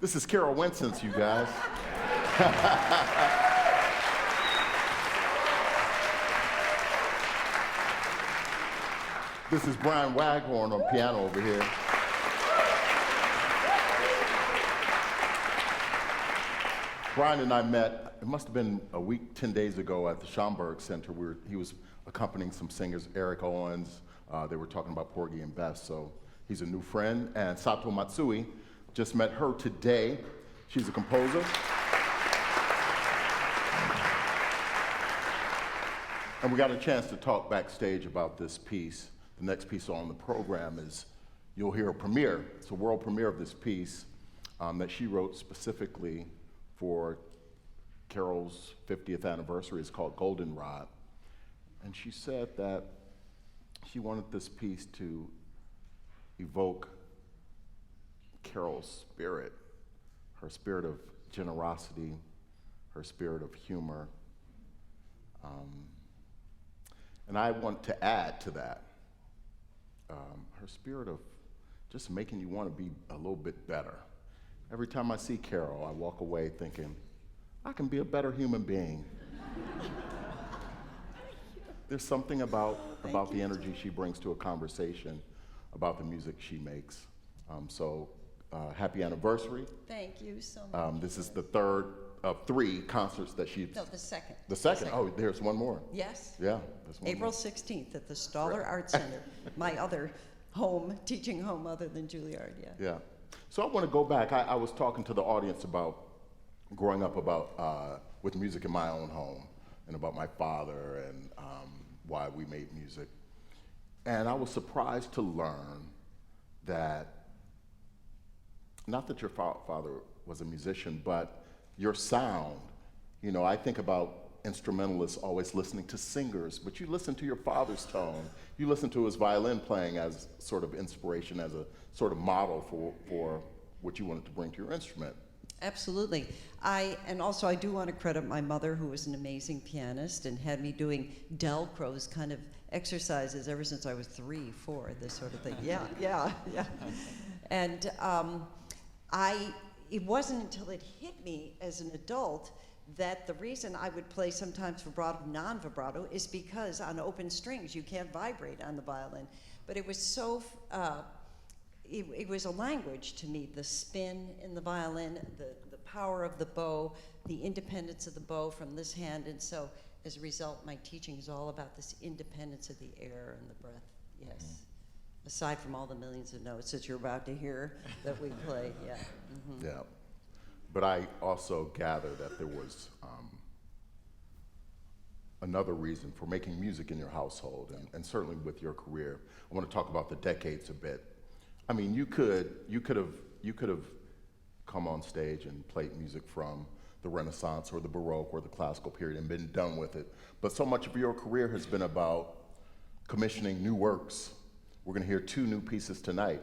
This is Carol Wincenc, you guys. This is Bryan Wagorn on piano over here. Bryan and I met, it must have been a week, 10 days ago at the Schomburg Center. He was accompanying some singers, Eric Owens. They were talking about Porgy and Bess, so he's a new friend. And Sato Matsui, just met her today. She's a composer. And we got a chance to talk backstage about this piece. The next piece on the program is, you'll hear a premiere. It's a world premiere of this piece that she wrote specifically for Carol's 50th anniversary. It's called Goldenrod. And she said that she wanted this piece to evoke Carol's spirit, her spirit of generosity, her spirit of humor. And I want to add to that, her spirit of just making you want to be a little bit better. Every time I see Carol, I walk away thinking, I can be a better human being. There's something about the energy she brings to a conversation, about the music she makes. Happy anniversary. Thank you so much. This is the third of 3 concerts that she's... No, the second. The second? Oh, there's one more. Yes. Yeah, there's one April more. 16th at the Stoller Art Center, my other teaching home other than Juilliard, yeah. Yeah. So I want to go back. I was talking to the audience about growing up with music in my own home and about my father and why we made music. And I was surprised to learn that, not that your father was a musician, but your sound, I think about instrumentalists always listening to singers, but you listen to your father's tone. You listen to his violin playing as sort of inspiration, as a sort of model for what you wanted to bring to your instrument. Absolutely. And also I do want to credit my mother, who was an amazing pianist and had me doing Delcro's kind of exercises ever since I was 3, 4, this sort of thing. Yeah. And it wasn't until it hit me as an adult that the reason I would play sometimes vibrato, non-vibrato, is because on open strings you can't vibrate on the violin. But it was so, it was a language to me, the spin in the violin, the power of the bow, the independence of the bow from this hand, and so as a result my teaching is all about this independence of the air and the breath, yes. Mm-hmm. Aside from all the millions of notes that you're about to hear that we play, yeah. Mm-hmm. Yeah. But I also gather that there was another reason for making music in your household, and certainly with your career. I want to talk about the decades a bit. I mean, you could have come on stage and played music from the Renaissance or the Baroque or the classical period and been done with it. But so much of your career has been about commissioning new works. We're going to hear 2 new pieces tonight.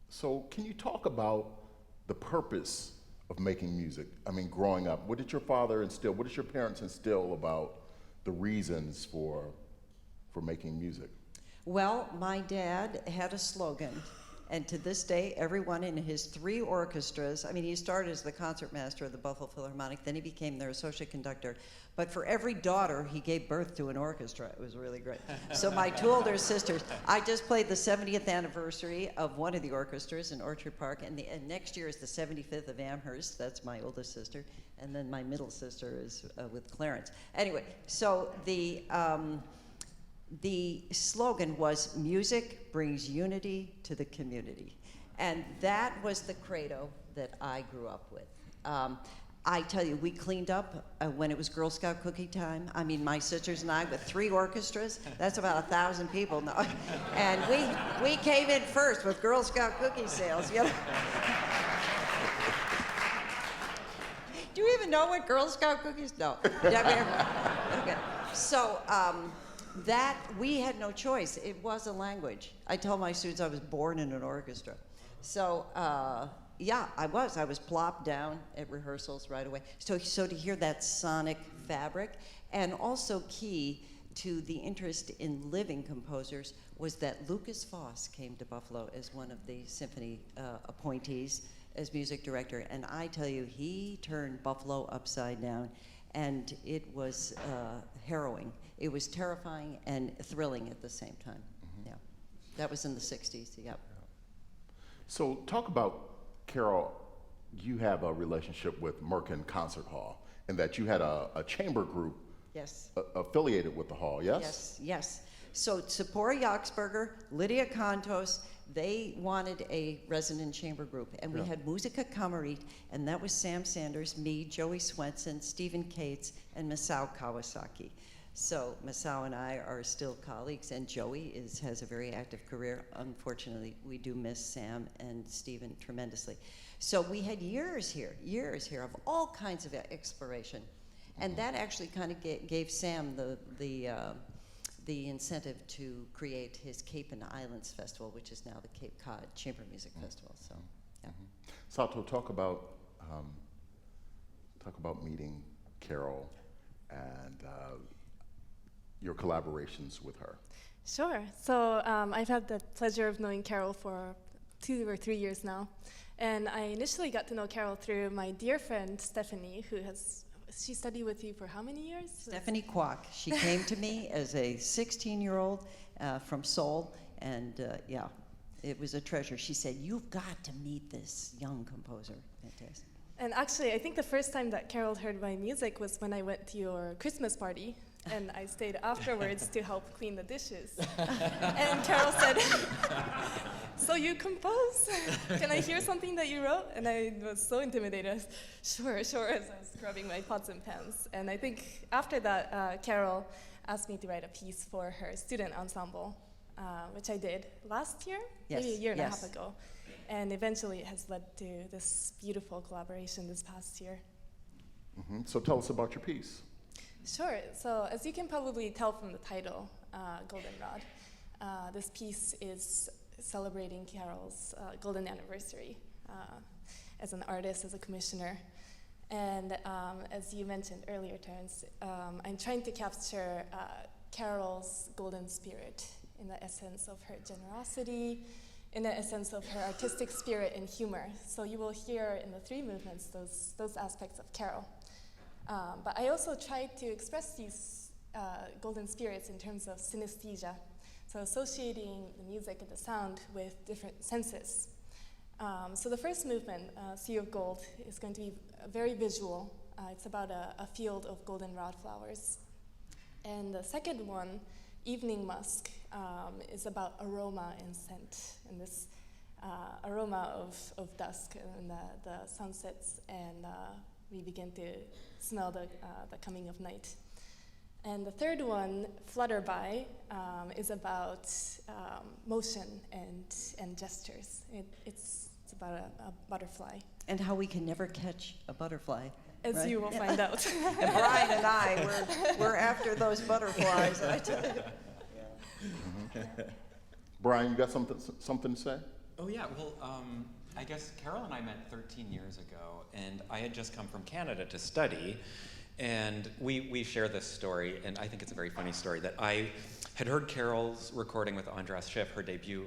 So can you talk about the purpose of making music? I mean, growing up, what did your father instill, what did your parents instill about the reasons for making music? Well, my dad had a slogan, and to this day, everyone in his 3 orchestras, I mean, he started as the concertmaster of the Buffalo Philharmonic, then he became their associate conductor, but for every daughter, he gave birth to an orchestra. It was really great. So my 2 older sisters, I just played the 70th anniversary of one of the orchestras in Orchard Park, and next year is the 75th of Amherst. That's my oldest sister, and then my middle sister is with Clarence. Anyway, so the slogan was, music brings unity to the community. And that was the credo that I grew up with. I tell you, we cleaned up when it was Girl Scout cookie time. I mean, my sisters and I with 3 orchestras, that's about 1,000 people now. And we came in first with Girl Scout cookie sales, Do you even know what Girl Scout cookies? No. Okay. So, that, we had no choice. It was a language. I tell my students I was born in an orchestra. So, yeah, I was plopped down at rehearsals right away. So to hear that sonic fabric, and also key to the interest in living composers was that Lucas Foss came to Buffalo as one of the symphony appointees, as music director, and I tell you, he turned Buffalo upside down, and it was harrowing. It was terrifying and thrilling at the same time. Yeah, that was in the 60s. Yep. So talk about, Carol, you have a relationship with Merkin Concert Hall, and that you had a chamber group Yes. Affiliated with the hall, yes? Yes, yes. So Tzipora Yaxberger, Lydia Contos, they wanted a resident chamber group. And we had Musica Kamarit, and that was Sam Sanders, me, Joey Swenson, Stephen Cates, and Masao Kawasaki. So Masao and I are still colleagues, and Joey has a very active career. Unfortunately, we do miss Sam and Stephen tremendously. So we had years here of all kinds of exploration. And that actually kind of gave Sam the incentive to create his Cape and Islands Festival, which is now the Cape Cod Chamber Music Festival. So, yeah. Sato, talk about meeting Carol and your collaborations with her. Sure. So I've had the pleasure of knowing Carol for 2 or 3 years now. And I initially got to know Carol through my dear friend, Stephanie, she studied with you for how many years? Stephanie Kwok. She came to me as a 16-year-old from Seoul, and yeah, it was a treasure. She said, "You've got to meet this young composer." Fantastic. And actually, I think the first time that Carol heard my music was when I went to your Christmas party, and I stayed afterwards to help clean the dishes. And Carol said, "So you compose? Can I hear something that you wrote?" And I was so intimidated. Sure, as I was scrubbing my pots and pans. And I think after that, Carol asked me to write a piece for her student ensemble, which I did last year, maybe a year and a half ago. And eventually it has led to this beautiful collaboration this past year. Mm-hmm. So tell us about your piece. Sure. So as you can probably tell from the title, Goldenrod, this piece is celebrating Carol's golden anniversary as an artist, as a commissioner. And as you mentioned earlier, Terrance, I'm trying to capture Carol's golden spirit in the essence of her generosity, in the essence of her artistic spirit and humor. So you will hear in the 3 movements those aspects of Carol. But I also tried to express these golden spirits in terms of synesthesia, so associating the music and the sound with different senses. So the first movement, Sea of Gold, is going to be very visual. It's about a field of goldenrod flowers. And the second one, Evening Musk, is about aroma and scent, and this aroma of dusk, and the sun sets, and we begin to smell the coming of night. And the third one, Flutterby, is about motion and gestures. It's about a butterfly. And how we can never catch a butterfly. As right? you will find out. And Bryan and I, we're after those butterflies. I tell you. Brian, you got something to say? Oh yeah, well, I guess Carol and I met 13 years ago, and I had just come from Canada to study, and we share this story, and I think it's a very funny story, that I had heard Carol's recording with Andras Schiff, her debut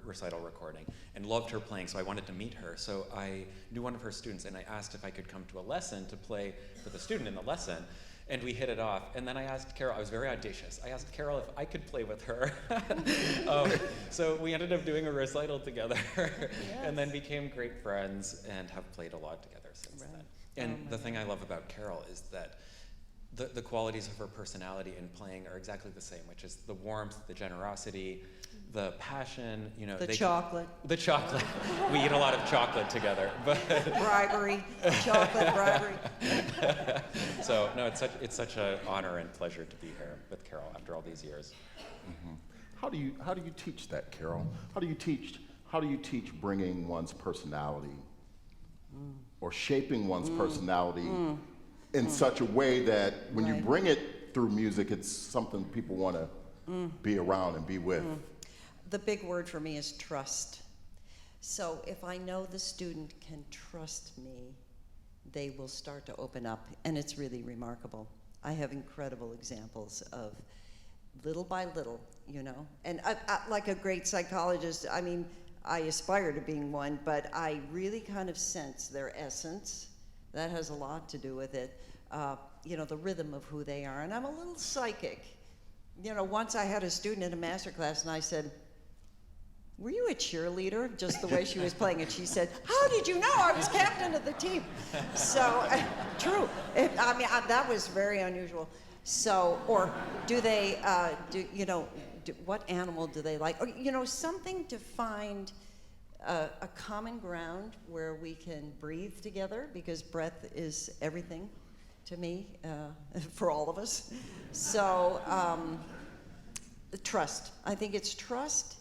recital recording, and loved her playing, so I wanted to meet her. So I knew one of her students, and I asked if I could come to a lesson to play for the student in the lesson. And we hit it off. And then I asked Carol, I was very audacious. I asked Carol if I could play with her. So we ended up doing a recital together, and then became great friends and have played a lot together since then. And the thing I love about Carol is that the qualities of her personality in playing are exactly the same, which is the warmth, the generosity, the passion, the chocolate. The chocolate. We eat a lot of chocolate together, but bribery, chocolate bribery. So no, it's such an honor and pleasure to be here with Carol after all these years. Mm-hmm. How do you teach that, Carol? How do you teach bringing one's personality or shaping one's personality in such a way that when you bring it through music, it's something people want to be around and be with? The big word for me is trust. So if I know the student can trust me, they will start to open up, and it's really remarkable. I have incredible examples of little by little, and I, like a great psychologist, I mean, I aspire to being one, but I really kind of sense their essence. That has a lot to do with it. You know, the rhythm of who they are. And I'm a little psychic. You know, once I had a student in a master class and I said, "Were you a cheerleader?" Just the way she was playing it. She said, "How did you know I was captain of the team?" So, true. That was very unusual. So, or do they, what animal do they like? Or, you know, something to find a common ground where we can breathe together, because breath is everything to me, for all of us. So, trust. I think it's trust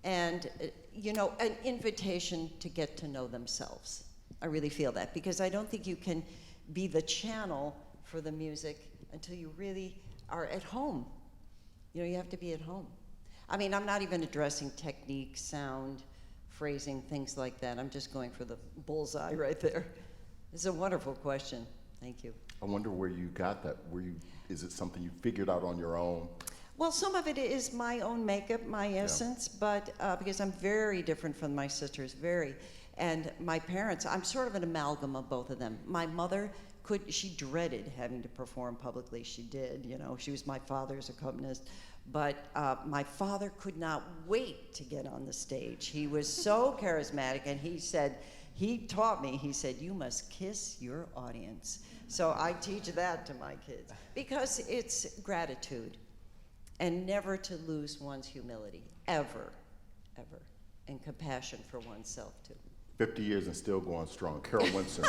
and, an invitation to get to know themselves. I really feel that, because I don't think you can be the channel for the music until you really are at home. You have to be at home. I mean, I'm not even addressing technique, sound, phrasing, things like that. I'm just going for the bullseye right there. It's a wonderful question. Thank you. I wonder where you got that. Is it something you figured out on your own? Well, some of it is my own makeup, my essence, but because I'm very different from my sisters, very. And my parents, I'm sort of an amalgam of both of them. My mother she dreaded having to perform publicly. She did, she was my father's accompanist. But my father could not wait to get on the stage. He was so charismatic, and he taught me, he said, "You must kiss your audience." So I teach that to my kids, because it's gratitude, and never to lose one's humility, ever, ever, and compassion for oneself too. 50 years and still going strong. Carol Wincenc.